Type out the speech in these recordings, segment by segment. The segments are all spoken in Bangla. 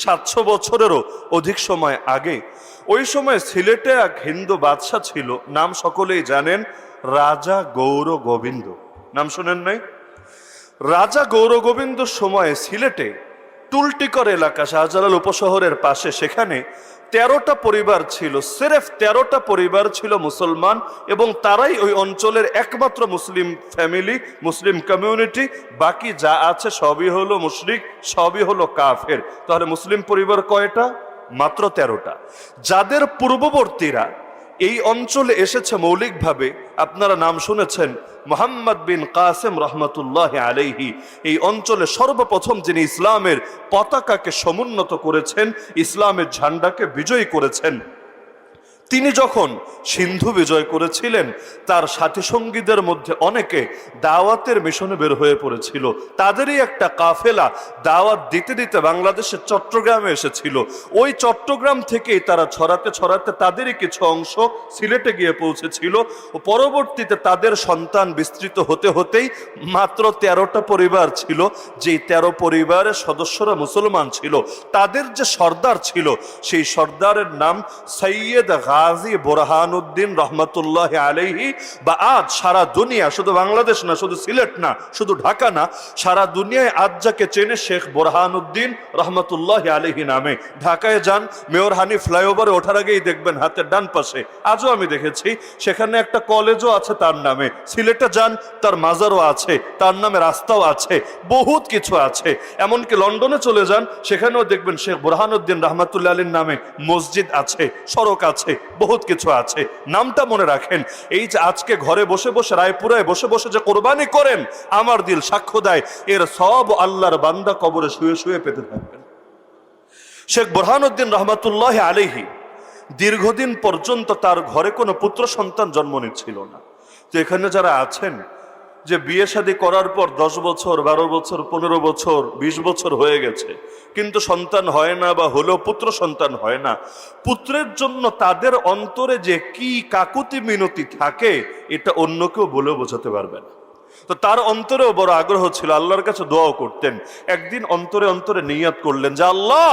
700 বছরেরও অধিক সময় আগে ওই সময় সিলেটে এক হিন্দু বাদশা ছিল, নাম সকলেই জানেন, রাজা গৌর গোবিন্দ। নাম শুনেন নাই? রাজা গৌর গোবিন্দর সময়ে সিলেটে টুলটিকর এলাকা, শাহজালাল উপশহরের পাশে, সেখানে 13টা পরিবার ছিল, সিরেফ 13টা পরিবার ছিল মুসলমান, এবং তারাই ওই অঞ্চলের একমাত্র মুসলিম ফ্যামিলি, মুসলিম কমিউনিটি। বাকি যা আছে সবই হলো মুশরিক, সবই হলো কাফের। তাহলে মুসলিম পরিবার কয়টা? মাত্র 13টা। যাদের পূর্ববর্তীরা এই অঞ্চলে এসেছে মৌলিকভাবে, আপনারা নাম শুনেছেন মুহাম্মদ বিন কাসেম রহমতুল্লাহ আলাইহি। এই অঞ্চলে সর্বপ্রথম যিনি ইসলামের পতাকাকে সমুন্নত করেছেন, ইসলামের ঝান্ডাকে বিজয়ী করেছেন, তিনি যখন সিন্ধু বিজয় করেছিলেন, তার সাথী সঙ্গীদের মধ্যে অনেকে দাওয়াতের মিশনে বের হয়ে পড়েছিল। তাদেরই একটা কাফেলা দাওয়াত দিতে দিতে বাংলাদেশের চট্টগ্রামে এসেছিল। ওই চট্টগ্রাম থেকেই তারা ছড়াতে ছড়াতে তাদেরই কিছু অংশ সিলেটে গিয়ে পৌঁছেছিল। ও পরবর্তীতে তাদের সন্তান বিস্তৃত হতে হতেই মাত্র 13টা পরিবার ছিল, যেই 13 পরিবারের সদস্যরা মুসলমান ছিল। তাদের যে সর্দার ছিল, সেই সর্দারের নাম সৈয়দ গাজী বুরহানুদ্দিন রহমতুল্লাহ আলাইহি। বা আজ সারা দুনিয়া, শুধু বাংলাদেশ না, শুধু সিলেট না, শুধু ঢাকা না, সারা দুনিয়ায় আজ যাকে চেনে শেখ বুরহানুদ্দিন রহমতুল্লাহ আলাইহি নামে। ঢাকায় যান, মেয়র হানি ফ্লাইওভারে ওঠার আগেই দেখবেন হাতের ডান পাশে, আজও আমি দেখেছি, সেখানে একটা কলেজও আছে তার নামে। সিলেটে যান, তার মাজারও আছে, তার নামে রাস্তাও আছে, বহুত কিছু আছে। এমনকি লন্ডনে চলে যান, সেখানেও দেখবেন শেখ বুরহানুদ্দিন রহমতুল্লাহ আলীর নামে মসজিদ আছে, সড়ক আছে, বহুত কিছু আছে। নামটা মনে রাখেন। এই যে আজকে ঘরে বসে বসে, রায়পুরায় বসে বসে যে কোরবানি করেন, আমার দিল সাক্ষ্য দেয় এর সব আল্লাহর বান্দা কবরে শুয়ে শুয়ে পেতে থাকবেন। শেখ বুরহানুদ্দিন রহমতুল্লাহ আলাইহি দীর্ঘদিন পর্যন্ত তার ঘরে কোনো পুত্র সন্তান জন্ম নিচ্ছিল না। তো এখানে যারা আছেন, যে বিয়ে শাদী করার পর 10 বছর, 12 বছর, 15 বছর, 20 বছর হয়ে গেছে, কিন্তু সন্তান হয় না, বা হলেও পুত্র সন্তান হয় না, পুত্রের জন্য তাদের অন্তরে যে কি কাকুতি মিনতি থাকে, এটা অন্য কেউ বলেও বোঝাতে পারবে না। তো তার অন্তরেও বড় আগ্রহ ছিল, আল্লাহর কাছে দোয়াও করতেন। একদিন অন্তরে অন্তরে নিয়াত করলেন যে আল্লাহ,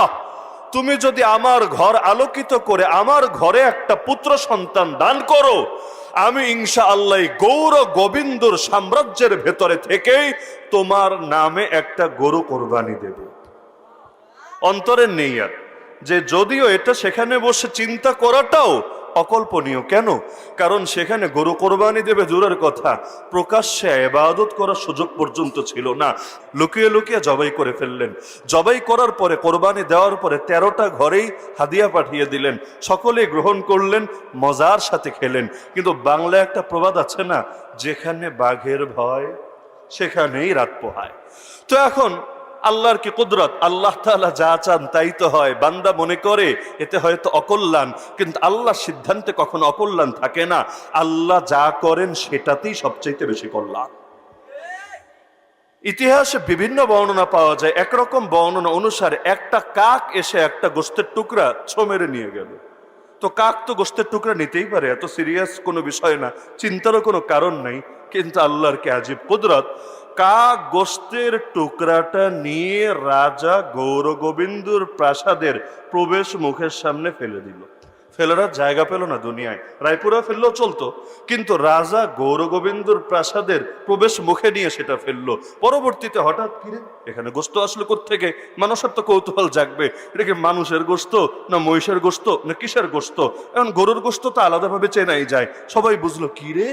তুমি যদি আমার ঘর আলোকিত করে আমার ঘরে একটা পুত্র সন্তান দান করো, আমি ইনশাআল্লাহ গৌর গোবিন্দর সাম্রাজ্যের ভেতরে থেকেই তোমার নামে একটা গরু কোরবানি দেব। অন্তরের নিয়ত, যে যদিও এটা সেখানে বসে চিন্তা করাটাও অকল্পনীয়। কেন? কারণ সেখানে গরু কোরবানি দেবে দূরের কথা, প্রকাশ্যে ইবাদত করার সুযোগ পর্যন্ত ছিল না। লুকিয়ে লুকিয়ে জবাই করে ফেললেন। জবাই করার পরে, কোরবানি দেওয়ার পরে 13টা ঘরেই হাদিয়া পাঠিয়ে দিলেন। সকলেই গ্রহণ করলেন, মজার সাথে খেলেন। কিন্তু বাংলায় একটা প্রবাদ আছে না, যেখানে বাঘের ভয় সেখানেই রাত পোহায়। তো এখন আল্লাহর কি কুদরত, আল্লাহ তাআলা যা চান তাই তো হয়। বান্দা মনে করে এতে হয়তো অকল্যাণ, কিন্তু আল্লাহর সিদ্ধান্তে কখনো অকল্যাণ থাকে না। আল্লাহ যা করেন সেটাতেই সবচেয়ে বেশি কল্যাণ। ইতিহাসে বিভিন্ন বর্ণনা পাওয়া যায়। একরকম বর্ণনা অনুসারে একটা কাক এসে একটা গোশতের টুকরা ছো মেরে নিয়ে গেল। তো কাক তো গোশতের টুকরা নিতেই পারে, এত সিরিয়াস কোনো বিষয় না, চিন্তারও কোনো কারণ নাই। কিন্তু আল্লাহর কি আজীব কুদরত, কাক গোশতের টুকরাটা নিয়ে রাজা গৌর গোবিন্দর প্রাসাদের প্রবেশ মুখের সামনে ফেলে দিল। ফেলার জায়গা পেল না দুনিয়ায়, রায়পুরা ফেললেও চলতো, কিন্তু রাজা গৌর গোবিন্দর প্রাসাদের প্রবেশ মুখে নিয়ে সেটা ফেললো। পরবর্তীতে হঠাৎ কিরে এখানে গোশত আসলো কোত্থেকে? মানুষের তো কৌতূহল জাগবে, এটা কি মানুষের গোশত না মহিষের গোশত না কিসের গোশত? এখন গরুর গোশত তো আলাদাভাবে চেনাই যায়। সবাই বুঝলো কিরে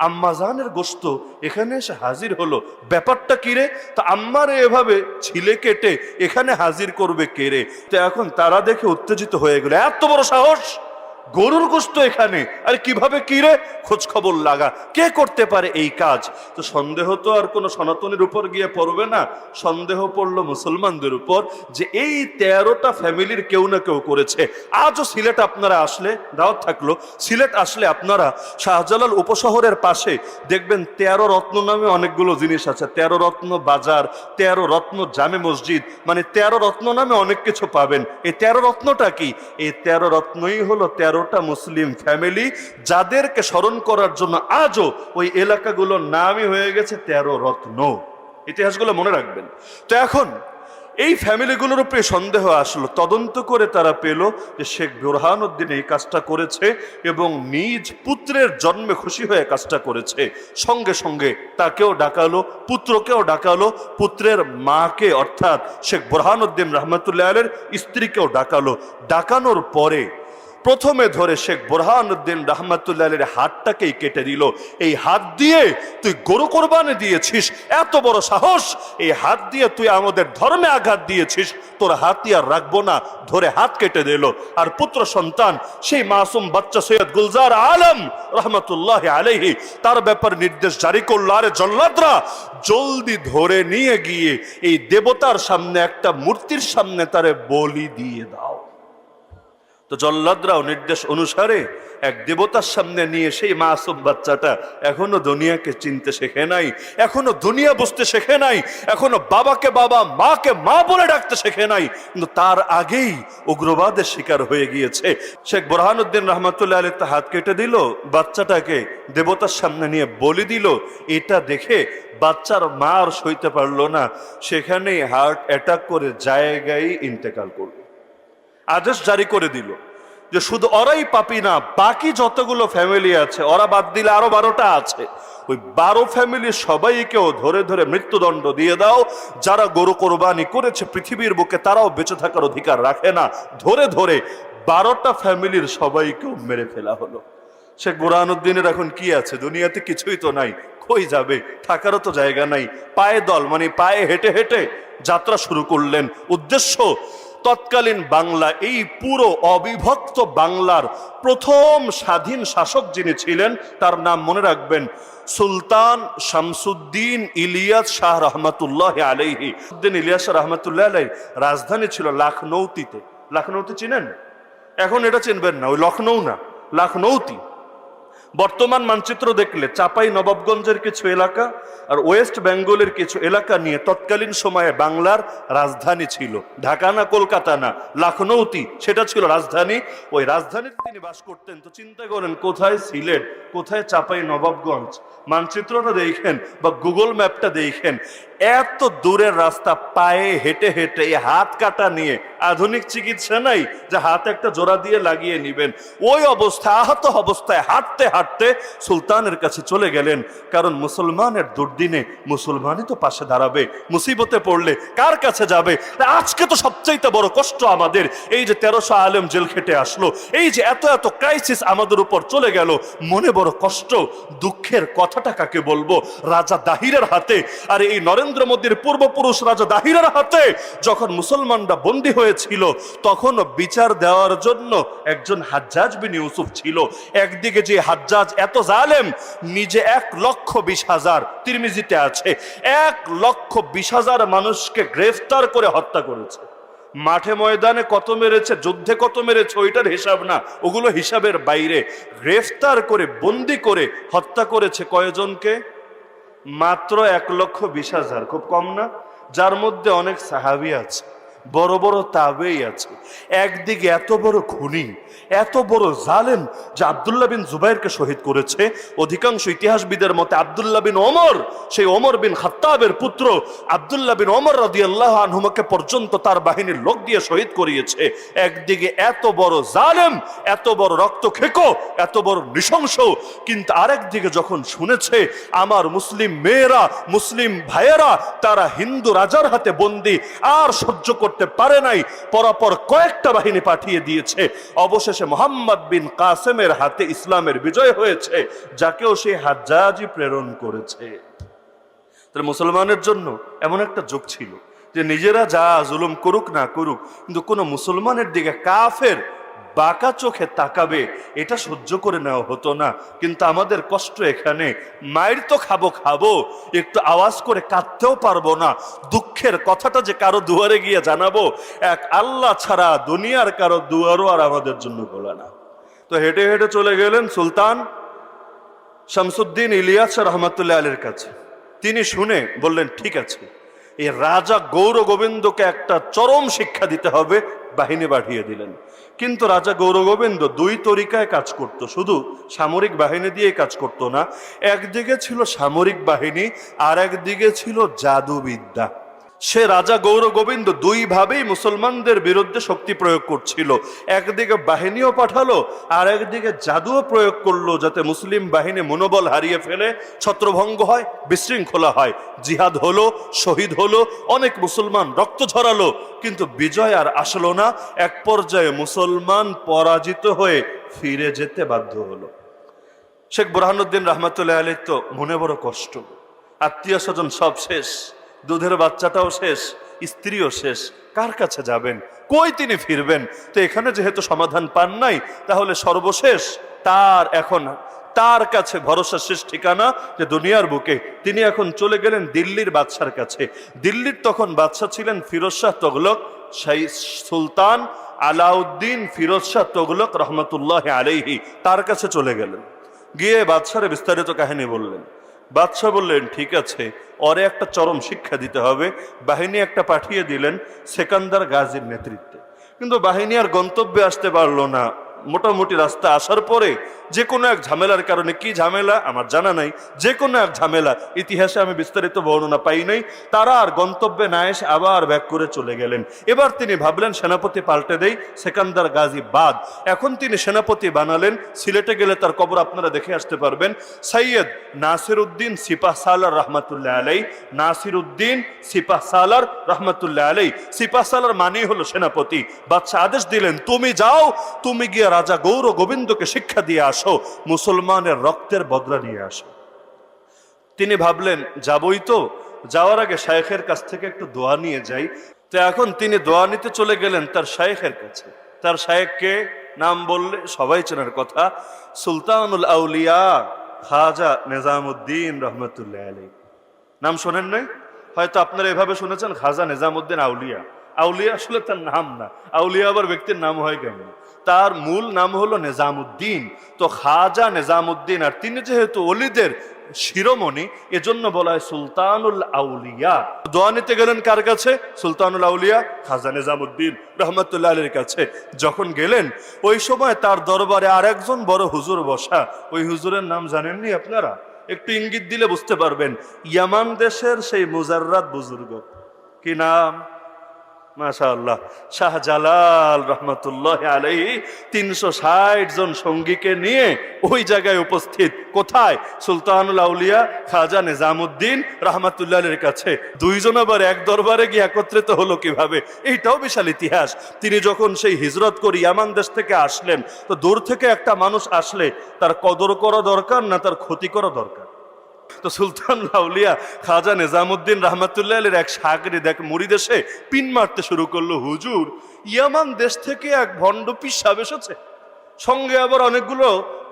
আম্মাজানের গোশত এখানে এসে হাজির হলো, ব্যাপারটা কিরে? তো আম্মারে এভাবে ছিলে কেটে এখানে হাজির করবে কে রে? তো এখন তারা দেখে উত্তেজিত হয়ে গেল, এত বড় সাহস, গরুর গোশত এখানে, আর কিভাবে কিরে? খোঁজ খবর লাগা, কে করতে পারে এই কাজ? তো সন্দেহ তো আর কোনো সনাতনের উপর গিয়ে পড়বে না, সন্দেহ পড়লো মুসলমানদের উপর, যে এই 13টা ফ্যামিলির কেউ না কেউ করেছে। আজও সিলেট আপনারা আসলে, দাওয়াত থাকলো, সিলেট আসলে আপনারা শাহজালাল উপশহরের পাশে দেখবেন 13 রত্ন নামে অনেকগুলো জিনিস আছে। 13 রত্ন বাজার, 13 রত্ন জামে মসজিদ, মানে 13 রত্ন নামে অনেক কিছু পাবেন। এই 13 রত্নটা কি? এই 13 রত্নই হলো 13টা মুসলিম ফ্যামিলি, যাদেরকে স্মরণ করার জন্য আজও ওই এলাকাগুলোর নামই হয়ে গেছে 13 রত্ন। ইতিহাসগুলো মনে রাখবেন। তো এখন এই ফ্যামিলিগুলোর উপরে সন্দেহ আসলো, তদন্ত করে তারা পেল যে শেখ বুরহানুদ্দিন এই কাজটা করেছে এবং নিজ পুত্রের জন্মে খুশি হয়ে কাজটা করেছে। সঙ্গে সঙ্গে তাকেও ডাকালো, পুত্রকেও ডাকালো, পুত্রের মাকে অর্থাৎ শেখ বুরহানুদ্দিন রহমতুল্লাহ আলাইহির স্ত্রীকেও ডাকালো। ডাকানোর পরে প্রথমে ধরে শেখ বুরহানুদ্দিন রহমতুল্লাহ আলাইহির হাতটাকেই কেটে দিল। এই হাত দিয়ে তুই গরু কোরবানি দিয়েছিস, এত বড় সাহস! এই হাত দিয়ে তুই আমাদের ধর্মে আঘাত দিয়েছিস, তোর হাতই আর রাখবো না, ধরে হাত কেটে দিল। আর পুত্র সন্তান সেই মাসুম বাচ্চা সৈয়দ গুলজার আলম রহমতুল্লাহ আলাইহি তার ব্যাপারে নির্দেশ জারি করলো, আরে জল্লাদরা জলদি ধরে নিয়ে গিয়ে এই দেবতার সামনে, একটা মূর্তির সামনে তারে বলি দিয়ে দাও। তো জল্লাদরাও নির্দেশ অনুসারে এক দেবতার সামনে নিয়ে সেই মাসুম বাচ্চাটা এখনো দুনিয়াকে চিনতে শেখে নাই, এখনো দুনিয়া বুঝতে শেখে নাই, এখনো বাবাকে বাবা মাকে মা বলে ডাকতে শেখে নাই, কিন্তু তার আগেই উগ্রবাদের শিকার হয়ে গিয়েছে। শেখ বুরহানুদ্দিন রহমতুল্লাহ আলাইহি তার হাত কেটে দিল, বাচ্চাটাকে দেবতার সামনে নিয়ে বলি দিল। এটা দেখে বাচ্চার মা আর সইতে পারলো না, সেখানেই হার্ট অ্যাটাক করে জায়গায় ইন্তেকাল করল। আদেশ জারি করে দিল যে শুধু ওরাই পাপী না, বাকি যতগুলো ফ্যামিলি আছে ওরা বাদ দিলে আরো 12টা আছে, ওই 12 ফ্যামিলি সবাইকেও ধরে ধরে মৃত্যুদণ্ড দিয়ে দাও। যারা গরু কোরবানি করেছে পৃথিবীর বুকে তারাও বেঁচে থাকার অধিকার রাখে না। ধরে ধরে 12টা ফ্যামিলির সবাইকেও মেরে ফেলা হলো। শেখ বুরহানুদ্দিনের এখন কি আছে? দুনিয়াতে কিছুই তো নাই, কই যাবে? থাকারও তো জায়গা নাই। পায়ে দল মানে পায়ে হেঁটে হেঁটে যাত্রা শুরু করলেন। উদ্দেশ্য তৎকালীন বাংলা, এই পুরো অবিভক্ত বাংলার প্রথম স্বাধীন শাসক যিনি ছিলেন তার নাম মনে রাখবেন, সুলতান শামসুদ্দিন ইলিয়াস শাহ রহমতুল্লাহ আলাইহি। ইলিয়াস শাহ রহমতুল্লাহ আলাইহি রাজধানী ছিল লখনৌতিতে। লখনৌতি চিনেন? এখন এটা চিনবেন না, ওই লখনৌ না, লখনৌতি। বর্তমান মানচিত্র দেখলে চাপাই নবাবগঞ্জের কিছু এলাকা আর ওয়েস্ট বেঙ্গলের কিছু এলাকা নিয়ে তৎকালীন সময়ে বাংলার রাজধানী ছিল। ঢাকা না, কলকাতা না, লখনৌতি, সেটা ছিল রাজধানী। ওই রাজধানীতে তিনি বাস করতেন। তো চিন্তা করেন কোথায় সিলেট, কোথায় চাপাই নবাবগঞ্জ। মানচিত্রটা দেখেন বা গুগল ম্যাপটা দেখেন, এত দূরের রাস্তা পায়ে হেঁটে হেঁটে, এই হাত কাটা নিয়ে, আধুনিক চিকিৎসা নাই যে হাত একটা জোড়া দিয়ে লাগিয়ে নিবেন, ওই অবস্থায় আহত অবস্থায় হাঁটতে হাঁটতে সুলতানের কাছে চলে গেলেন। কারণ মুসলমানের দুর্দিনে মুসলমানই তো পাশে দাঁড়াবে, মুসিবতে পড়লে কার কাছে যাবে? আজকে তো সবচাইতে বড় কষ্ট আমাদের, এই যে 1300 আলেম জেল খেটে আসলো, এই যে এত এত ক্রাইসিস আমাদের উপর চলে গেল, মনে বড় কষ্ট। দুঃখের কথাটা কাকে বলবো? রাজা দাহিরের হাতে, আর এই নরেন্দ্র মোদীর পূর্বপুরুষ রাজা দাহিরের হাতে যখন মুসলমানরা বন্দী হয়েছিল, তখন বিচার দেওয়ার জন্য একজন হাজ্জাজ বিন ইউসুফ ছিল। একদিকে যে হাজ্জাজ এত জালেম, নিজে 1,20,000, তিরমিজিতে আছে, 1,20,000 মানুষকে গ্রেফতার করে হত্যা করেছে। মাঠে ময়দানে কত মেরেছে, যুদ্ধে কত মেরেছে, ওইটার হিসাব না, ওগুলো হিসাবের বাইরে। গ্রেফতার করে বন্দি করে হত্যা করেছে কয়জনকে? মাত্র 1,20,000, খুব কম না? যার মধ্যে অনেক সাহাবী আছে, বড় বড় তাবেঈ আছে। একদিকে এত বড় খুনি, এত বড় জালেম যে আব্দুল্লাহ বিন জুবাইরকে শহীদ করেছে। অধিকাংশ ইতিহাসবিদের মতে আব্দুল্লাহ বিন ওমর, সেই ওমর বিন খাত্তাবের পুত্র আব্দুল্লাহ বিন ওমর রাদিয়াল্লাহু আনহুমাকে পর্যন্ত তার বাহিনীর লোক দিয়ে শহীদ করিয়েছে। একদিকে এত বড় জালেম, এত বড় রক্তখেকো, এত বড় নৃশংস, কিন্তু আরেকদিকে যখন শুনেছে আমার মুসলিম মেয়েরা, মুসলিম ভাইয়েরা তারা হিন্দু রাজার হাতে বন্দী, আর সহ্য করতে পারে নাই, পরাপর কয়েকটা বাহিনী পাঠিয়ে দিয়েছে। অবশেষে মোহাম্মদ বিন কাসেমের হাতে ইসলামের বিজয় হয়েছে, যাকেও সেই হাজ্জাজই প্রেরণ করেছে। তাহলে মুসলমানের জন্য এমন একটা যুগ ছিল যে নিজেরা যা জুলুম করুক না করুক, কিন্তু কোনো মুসলমানের দিকে কাফের বাঁকা চোখে তাকাবে এটা সহ্য করে নেওয়া হতো না। কিন্তু আমাদের কষ্ট এখানে, মায়ের তো খাবো খাবো, একটু আওয়াজ করে কাঁদতেও পারবো না। দুঃখের কথাটা যে কারো দুয়ারে গিয়ে জানাবো, এক আল্লাহ ছাড়া দুনিয়ার কারো দুয়ারও আর আমাদের জন্য খোলা না। তো হেঁটে হেঁটে চলে গেলেন সুলতান শামসুদ্দিন ইলিয়াস রহমতুল্লাহ আলাইহির কাছে। তিনি শুনে বললেন, ঠিক আছে, এই রাজা গৌর গোবিন্দকে একটা চরম শিক্ষা দিতে হবে। বাহিনী পাঠিয়ে দিলেন। কিন্তু রাজা গৌর গোবিন্দ 2 তরিকায় কাজ করত, শুধু সামরিক বাহিনী দিয়ে কাজ করতো না। একদিকে ছিল সামরিক বাহিনী, আর একদিকে ছিল জাদুবিদ্যা। সে রাজা গৌর গোবিন্দ দুইভাবেই মুসলমানদের বিরুদ্ধে শক্তি প্রয়োগ করছিল। একদিকে বাহিনীও পাঠালো, আর একদিকে জাদুও প্রয়োগ করলো, যাতে মুসলিম বাহিনী মনোবল হারিয়ে ফেলে, ছত্রভঙ্গ হয়, বিশৃঙ্খলা হয়। জিহাদ হলো, শহীদ হলো, অনেক মুসলমান রক্ত ঝরালো, কিন্তু বিজয় আর আসলো না। এক পর্যায়ে মুসলমান পরাজিত হয়ে ফিরে যেতে বাধ্য হলো। শেখ বুরহানুদ্দিন রহমতুল্লাহ আলী তো মনে বড় কষ্ট, আত্মীয় স্বজন সব শেষ, দুধের বাচ্চাটাও শেষ, স্ত্রীও শেষ, কার কাছে যাবেন, কই তিনি ফিরবেন? তো এখানে যেহেতু সমাধান পান নাই, তাহলে সর্বশেষ তার কাছে ভরসা, শেষ ঠিকানা যে দুনিয়ার বুকে। তিনি এখন চলে গেলেন দিল্লির বাদশার কাছে। দিল্লির তখন বাদশা ছিলেন ফিরোজ শাহ তুগলক, সুলতান আলাউদ্দিন ফিরোজ শাহ তুগলক রহমতুল্লাহ আলাইহি। তার কাছে চলে গেলেন, গিয়ে বাদশারে বিস্তারিত কাহিনী বললেন। বাদশাহ বললেন, ঠিক আছে, ওরে একটা চরম শিক্ষা দিতে হবে। বাহিনী একটা পাঠিয়ে দিলেন সেকান্দার গাজীর নেতৃত্বে, কিন্তু বাহিনী আর গন্তব্যে আসতে পারলো না। মোটামুটি রাস্তা আসার পরে যে কোনো এক ঝামেলার কারণে, কি ঝামেলা আমার জানা নাই, যে কোনো এক ঝামেলা, ইতিহাসে আমি বিস্তারিত বর্ণনা পাই নাই, তারা আর গন্তব্যে না এসে আবার ব্যাক করে চলে গেলেন। এবার তিনি ভাবলেন সেনাপতি পাল্টে দেই, সেকান্দার গাজী বাদ। এখন তিনি সেনাপতি বানালেন। সিলেটে গেলে তার কবর আপনারা দেখে আসতে পারবেন। সৈয়দ নাসির উদ্দিন সিপাহ সালার রহমতুল্লাহ আলাই, নাসির উদ্দিন সিপাহ সালার রহমতুল্লাহ আলাই। সিপাহ সালার মানেই হলো সেনাপতি। বাদশাহ আদেশ দিলেন, তুমি যাও, তুমি গিয়ে রাজা গৌর গোবিন্দকে শিক্ষা দিয়ে আসো, মুসলমানের রক্তের বদলা নিয়ে আসো। তিনি ভাবলেন যাবই তো, যাওয়ার আগে শায়েখের কাছ থেকে একটু দোয়া নিয়ে যাই। তো এখন তিনি দোয়া নিতে চলে গেলেন তার শায়েখের কাছে। তার শায়েখকে নাম বললে সবাই চেনার কথা, সুলতানুল আউলিয়া খাজা নিজামুদ্দিন রহমতুল্লাহ আলাইহি। নাম শোনেন নাই? হয়তো আপনারা এভাবে শুনেছেন খাজা নিজামুদ্দিন আউলিয়া। আউলিয়া আসলে তার নাম না, আউলিয়া আবার ব্যক্তির নাম হয় কেন? তার মূল নাম হলো নিজামুদ্দিন। তো খাজা নিজামুদ্দিন, আর তিনি যেহেতু ওলিদের শিরোমণি, এজন্য বলা হয় সুলতানুল আউলিয়া। দোয়া নিতে গেলেন কার কাছে? সুলতানুল আউলিয়া খাজা নিজামুদ্দিন রহমতুল্লাহ আলীর কাছে। যখন গেলেন, ওই সময় তার দরবারে আর একজন বড় হুজুর বসা। ওই হুজুরের নাম জানেননি আপনারা? একটু ইঙ্গিত দিলে বুঝতে পারবেন। ইয়ামান দেশের সেই মুজাররাদ বুজুর্গ, কি নাম? মাশাআল্লাহ, শাহজালাল রহমতুল্লাহ আলাইহি ৩৬০ জন সঙ্গীকে নিয়ে ওই জায়গায় উপস্থিত। কোথায়? সুলতানুল আউলিয়া খাজা নিজামুদ্দিন রহমতুল্লাহ আলাইহির কাছে। দুইজন আবার এক দরবারে গিয়ে একত্রিত হলো কিভাবে, এইটাও বিশাল ইতিহাস। তিনি যখন সেই হিজরত করে ইয়ামান দেশ থেকে আসলেন, তো দূর থেকে একটা মানুষ আসলে তার কদর করা দরকার না তার ক্ষতি করা দরকার? তো সুলতান আউলিয়া খাজা নিজামুদ্দিন রহমতুল্লাহ আলাইহির এক শাগরিদ, এক মুরিদ এসে পিন মারতে শুরু করলো, হুজুর ইয়ামান দেশ থেকে এক ভণ্ড পীর সাহেব এসেছে, সঙ্গে আবার অনেকগুলো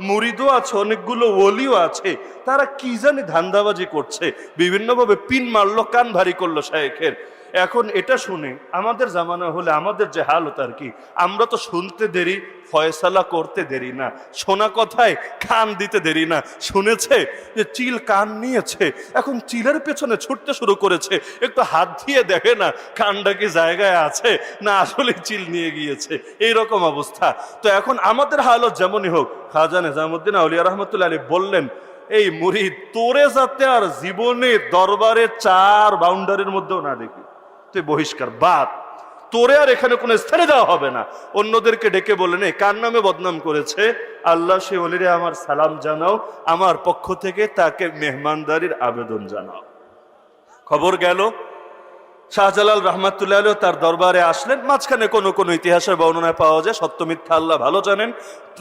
মুরিদও আছে, অনেকগুলো ওলিও আছে, তারা কি জানি ধান্দাবাজি করছে। বিভিন্নভাবে পিন মারলো, কান ভারী করলো শায়েখের। এখন এটা শুনে আমাদের জামানা হলে আমাদের যে হাল হতো আর কি, আমরা তো শুনতে দেরি, ফয়সালা করতে দেরি না, শোনা কথায় কান দিতে দেরি না। শুনেছে যে চিল কান নিয়েছে, এখন চিলের পেছনে ছুটতে শুরু করেছে, একটু হাত দিয়ে দেখে না কানটা কি জায়গায় আছে না আসলে চিল নিয়ে গিয়েছে, এইরকম অবস্থা। তো এখন আমাদের হালত যেমনই হোক, খাজা নিজামুদ্দিন আউলিয়া রহমতুল্লাহ আলাইহি বললেন, এই মুরিদ তোরে যাতে আর জীবনে দরবারে 4 বাউন্ডারির মধ্যেও না দেখি, তুই বহিষ্কার, বাদ, তোরে আর এখানে কোনো স্থানে দেওয়া হবে না। অন্যদেরকে ডেকে বললেন, কার নামে বদনাম করেছে? আল্লাহ সে ওলিরে আমার সালাম জানাও, আমার পক্ষ থেকে তাকে মেহমানদারির আবেদন জানাও। খবর গেল, শাহজালাল রহমতুল্লাহ আলাইহি তার দরবারে আসলেন। মাঝখানে কোনো ইতিহাসের বর্ণনায় পাওয়া যায়, সত্য মিথ্যা আল্লাহ ভালো জানেন।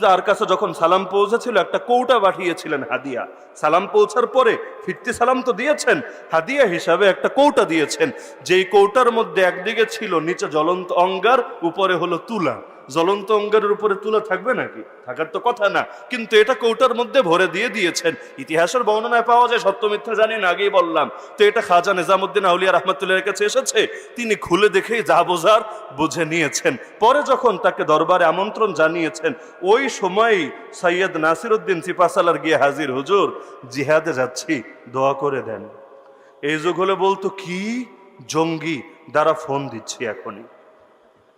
তার কাছে যখন সালাম পৌঁছেছিল, একটা কৌটা পাঠিয়েছিলেন হাদিয়া। সালাম পৌঁছার পরে ফিরতি সালাম তো দিয়েছেন, হাদিয়া হিসাবে একটা কৌটা দিয়েছেন। যেই কৌটার মধ্যে একদিকে ছিল নিচে জ্বলন্ত অঙ্গার, উপরে হলো তুলা। জ্বলন্ত অঙ্গারের উপরে তুলা থাকবে নাকি? থাকার তো কথা না, কিন্তু এটা কৌটার মধ্যে ভরে দিয়েছেন। ইতিহাসের বর্ণনায় পাওয়া যায়, সত্য মিথ্যা জানি না, আগেই বললাম। তো এটা খাজা নিজামুদ্দিন আউলিয়া রহমতুল্লাহর কাছে এসেছে, তিনি খুলে দেখেই যা বোঝার বুঝে নিয়েছেন। পরে যখন তাকে দরবারে আমন্ত্রণ জানিয়েছেন, ওই সময়ই সৈয়দ নাসির উদ্দিন সিপাহ সালার গিয়ে হাজির, হুজুর জিহাদে যাচ্ছি, দোয়া করে দেন। এই যুগ হলে বলতো কি জঙ্গি, দ্বারা ফোন দিচ্ছি এখনই।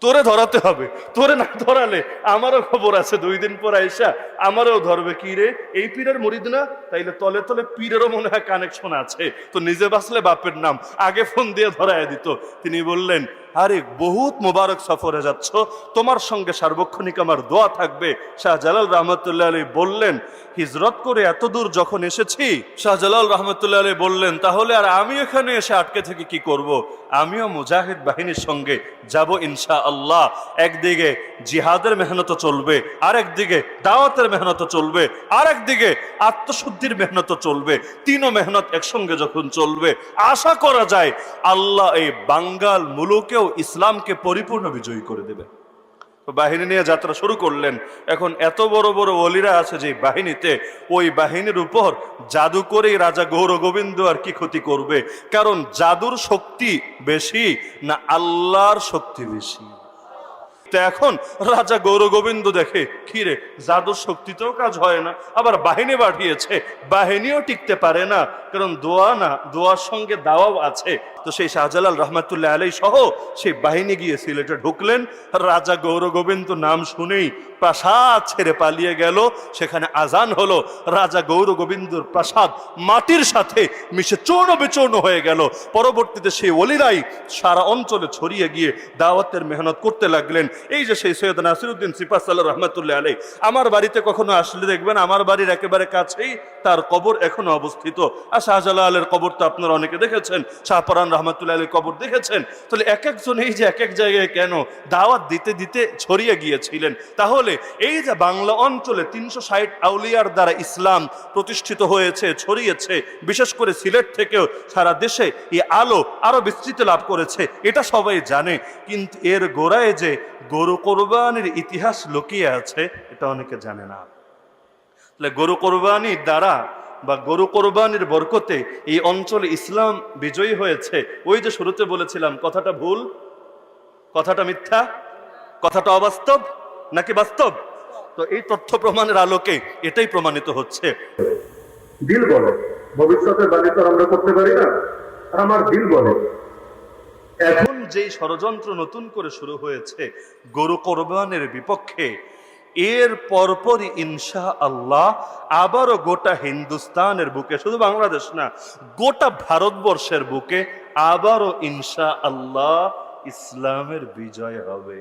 তোরে ধরাতে হবে, তোরে না ধরালে আমারও খবর আছে, 2 দিন পর আইসা আমারও ধরবে। কি রে, এই পীরের মুরিদ না? তাইলে তলে তলে পীরেরও মনে হয় কানেকশন আছে, তো নিজে বাঁচলে বাপের নাম, আগে ফোন দিয়ে ধরায় দিত। তিনি বললেন, আরে বহুত মোবারক সফরে যাচ্ছ, তোমার সঙ্গে সার্বক্ষণিক আমার দোয়া থাকবে। শাহজালাল রহমতুল্লাহ আলী বললেন, হিজরত করে এত দূর যখন এসেছি, শাহজালাল রহমতুল্লাহ আলী বললেন, তাহলে আর আমি এখানে এসে আটকে থেকে কি করব? আমিও মুজাহিদ বাহিনীর সঙ্গে যাব ইনশাআল্লাহ। একদিকে জিহাদের মেহনত চলবে, আরেকদিকে দাওয়াতের মেহনত চলবে, আরেকদিকে আত্মশুদ্ধির মেহনত চলবে। 3 মেহনত একসঙ্গে যখন চলবে, আশা করা যায় আল্লাহ এই বাঙ্গাল মুলুকেও ইসলামকে পরিপূর্ণ বিজয়ী করে দেবে। বাহিনী নিয়ে যাত্রা শুরু করলেন। এখন এত বড় বড় ওলিরা আছে যে বাহিনীতে, ওই বাহিনীর উপর জাদু করেই রাজা গৌর গোবিন্দ আর কি ক্ষতি করবে? কারণ জাদুর শক্তি বেশি না আল্লাহর শক্তি বেশি? তো এখন রাজা গৌর গোবিন্দ দেখে, কিরে, জাদুর শক্তিতেও কাজ হয় না, আবার বাহিনী পাঠিয়েছে, বাহিনীও টিকতে পারে না, কারণ দোয়া না, দোয়ার সঙ্গে দাওয়াও আছে। তো সেই শাহজালাল রহমাতুল্লাহ আলাই সহ সেই বাহিনী গিয়ে সিলেটে ঢুকলেন। রাজা গৌর গোবিন্দ নাম শুনেই প্রাসাদ ছেড়ে পালিয়ে গেল। সেখানে আজান হলো, রাজা গৌর গোবিন্দর প্রাসাদ মাটির সাথে মিশে চূর্ণ বিচূর্ণ হয়ে গেল। পরবর্তীতে সেই ওলিরাই সারা অঞ্চলে ছড়িয়ে গিয়ে দাওয়াতের মেহনত করতে লাগলেন। এই যে সেই সৈয়দ নাসিরউদ্দিন সিপাহসালার রহমাতুল্লাহ আলাই, আমার বাড়িতে কখনো আসলে দেখবেন আমার বাড়ির একেবারে কাছেই তার কবর এখনো অবস্থিত। আর শাহজালালের কবর তো আপনারা অনেকে দেখেছেন, শাহপরান রহমাতুল্লাহ আলাইহির কবর দেখেছেন। তাহলে এক একজন এই যে এক এক জায়গায় কেন দাওয়াত দিতে দিতে ছড়িয়ে গিয়েছিলেন। তাহলে এই যে বাংলা অঞ্চলে 360 আউলিয়ার দ্বারা ইসলাম প্রতিষ্ঠিত হয়েছে, ছড়িয়েছে, বিশেষ করে সিলেট থেকেও সারা দেশে এই আলো আরো বিস্তৃত লাভ করেছে, এটা সবাই জানে। কিন্তু এর গোড়ায় যে গরু কোরবানির ইতিহাস লুকিয়ে আছে, এটা অনেকে জানে না। তাহলে গরু কোরবানির দ্বারা বা গরু কোরবানির বরকতে এই অঞ্চলে ইসলাম বিজয়ী হয়েছে। ওই যে শুরুতে বলেছিলাম, কথাটা ভুল, কথাটা মিথ্যা, কথাটা অবাস্তব নাকি বাস্তব? তো এই তথ্য প্রমাণের আলোকে এটাই প্রমাণিত হচ্ছে। দিল বলে, ভবিষ্যতের বাণী তো আমরা করতে পারি না, আমার দিল বলে। এখন যেই ষড়যন্ত্র নতুন করে শুরু হয়েছে গরু কোরবানের বিপক্ষে, এর পরপরই ইনশাআল্লাহ আবারও গোটা হিন্দুস্তানের বুকে, শুধু বাংলাদেশ না, গোটা ভারতবর্ষের বুকে আবারও ইনশাআল্লাহ ইসলামের বিজয় হবে।